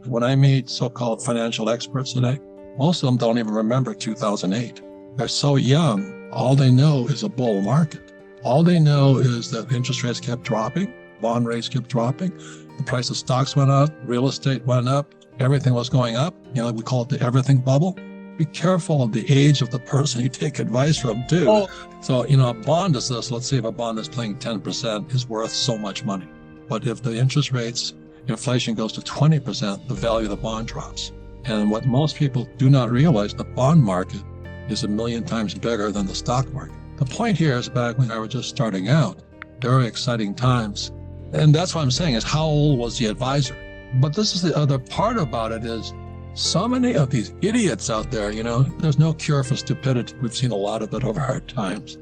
when I meet so-called financial experts today, most of them don't even remember 2008. They're so young, all they know is a bull market. All they know is that interest rates kept dropping, bond rates kept dropping, the price of stocks went up, real estate went up, everything was going up. We call it the everything bubble. Be careful of the age of the person you take advice from too. Oh. So, a bond is this. Let's say if a bond is paying 10% is worth so much money. But if the interest rates, inflation goes to 20%, the value of the bond drops. And what most people do not realize, the bond market is 1,000,000 times bigger than the stock market. The point here is back when I was just starting out, very exciting times. And that's what I'm saying is how old was the advisor? But this is the other part about it is so many of these idiots out there, there's no cure for stupidity. We've seen a lot of it over our times.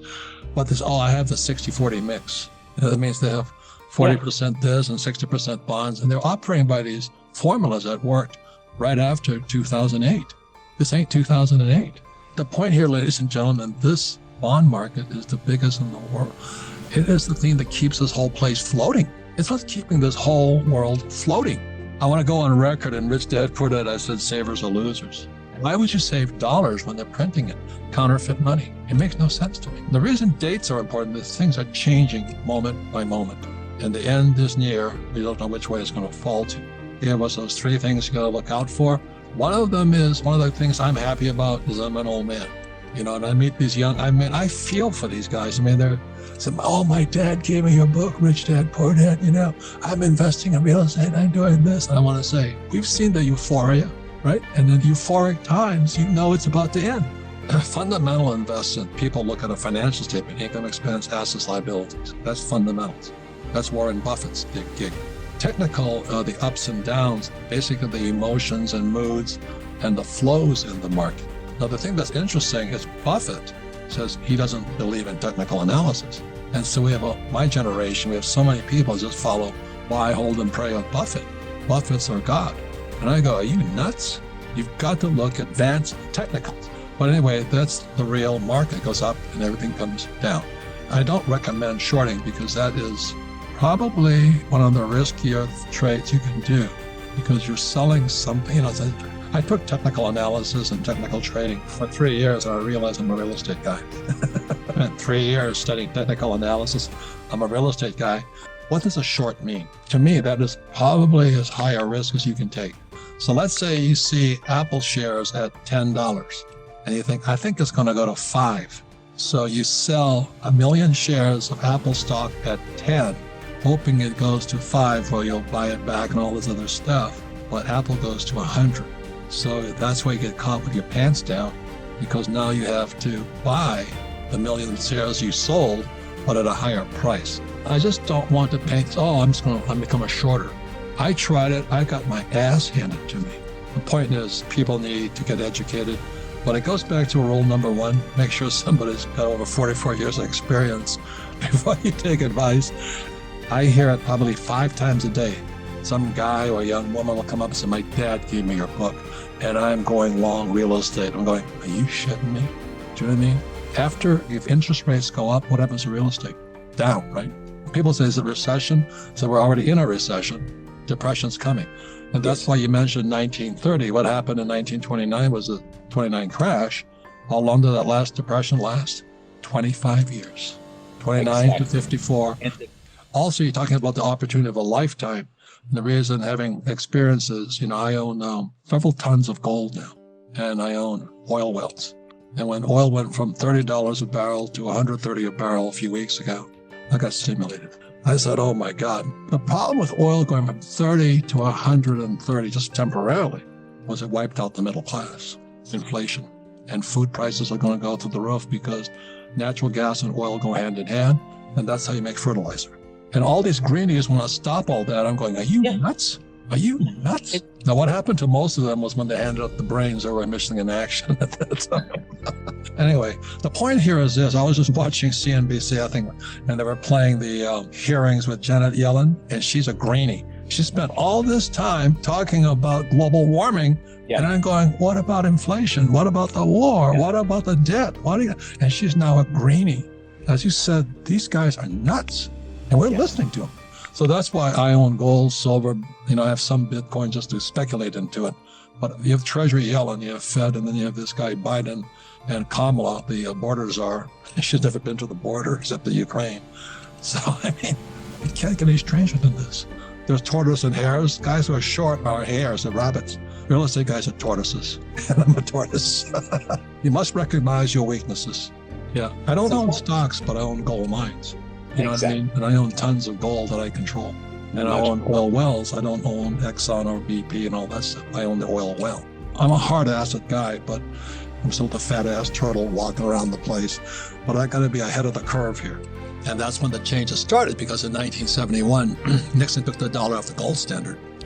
But I have the 60-40 mix. That means they have 40% this and 60% bonds. And they're operating by these formulas that worked right after 2008. This ain't 2008. The point here, ladies and gentlemen, this bond market is the biggest in the world. It is the thing that keeps this whole place floating. It's what's keeping this whole world floating. I want to go on record in Rich Dad Poor Dad, I said savers are losers. Why would you save dollars when they're printing it? Counterfeit money. It makes no sense to me. The reason dates are important is things are changing moment by moment. And the end is near. We don't know which way it's going to fall to. Give us those 3 things you got to look out for. One of the things I'm happy about is I'm an old man. And I meet these I feel for these guys. They're saying, oh, my dad gave me your book, Rich Dad, Poor Dad. I'm investing in real estate. I'm doing this. And I want to say, we've seen the euphoria, right? And in euphoric times, it's about to end. Fundamental investment, people look at a financial statement, income, expense, assets, liabilities. That's fundamentals. That's Warren Buffett's big gig. Technical, the ups and downs, basically the emotions and moods and the flows in the market. Now, the thing that's interesting is Buffett says he doesn't believe in technical analysis. And so my generation, we have so many people just follow buy, hold, and pray with Buffett. Buffett's our God. And I go, are you nuts? You've got to look at advanced technicals. But anyway, that's the real market. It goes up and everything comes down. I don't recommend shorting because that is probably one of the riskier trades you can do because you're selling something. I took technical analysis and technical trading for 3 years and I realized I'm a real estate guy. I spent 3 years studying technical analysis. I'm a real estate guy. What does a short mean? To me, that is probably as high a risk as you can take. So let's say you see Apple shares at $10 and you think, I think it's going to go to 5. So you sell 1 million shares of Apple stock at 10, hoping it goes to 5 or you'll buy it back and all this other stuff. But Apple goes to 100. So that's why you get caught with your pants down because now you have to buy the 1 million shares you sold, but at a higher price. I just don't want to paint, I'm become a shorter. I tried it. I got my ass handed to me. The point is people need to get educated. But it goes back to rule number 1, make sure somebody's got over 44 years of experience before you take advice. I hear it probably 5 times a day. Some guy or a young woman will come up and say, my dad gave me your book and I'm going long real estate. I'm going, are you shitting me? Do you know what I mean? If interest rates go up, what happens to real estate? Down, right? People say, is it recession? So we're already in a recession. Depression's coming. And that's why you mentioned 1930. What happened in 1929 was the 29 crash. How long did that last depression last? 25 years. 29 to 54. Also, you're talking about the opportunity of a lifetime. And the reason having experiences, I own several tons of gold now, and I own oil wells. And when oil went from $30 a barrel to $130 a barrel a few weeks ago, I got stimulated. I said, oh my God. The problem with oil going from 30 to 130 just temporarily was it wiped out the middle class, inflation. And food prices are going to go through the roof because natural gas and oil go hand in hand, and that's how you make fertilizer. And all these greenies want to stop all that. I'm going, are you nuts? Are you nuts? Now, what happened to most of them was when they handed up the brains, they were missing in action at that time. Anyway, the point here is this. I was just watching CNBC, I think, and they were playing the hearings with Janet Yellen, and she's a greenie. She spent all this time talking about global warming, and I'm going, what about inflation? What about the war? What about the debt? And she's now a greenie. As you said, these guys are nuts. And we're listening to them. So that's why I own gold, silver. I have some Bitcoin just to speculate into it. But you have Treasury Yellen, you have Fed, and then you have this guy Biden and Kamala, the border czar. She's never been to the border except the Ukraine. So, you can't get any stranger than this. There's tortoise and hares. Guys who are short are hares and rabbits. Real estate guys are tortoises. And I'm a tortoise. You must recognize your weaknesses. Yeah. I don't own stocks, but I own gold mines. You know what I mean? And I own tons of gold that I control. And I own oil wells. I don't own Exxon or BP and all that stuff. I own the oil well. I'm a hard asset guy, but I'm still the fat ass turtle walking around the place. But I got to be ahead of the curve here. And that's when the changes started, because in 1971, Nixon took the dollar off the gold standard.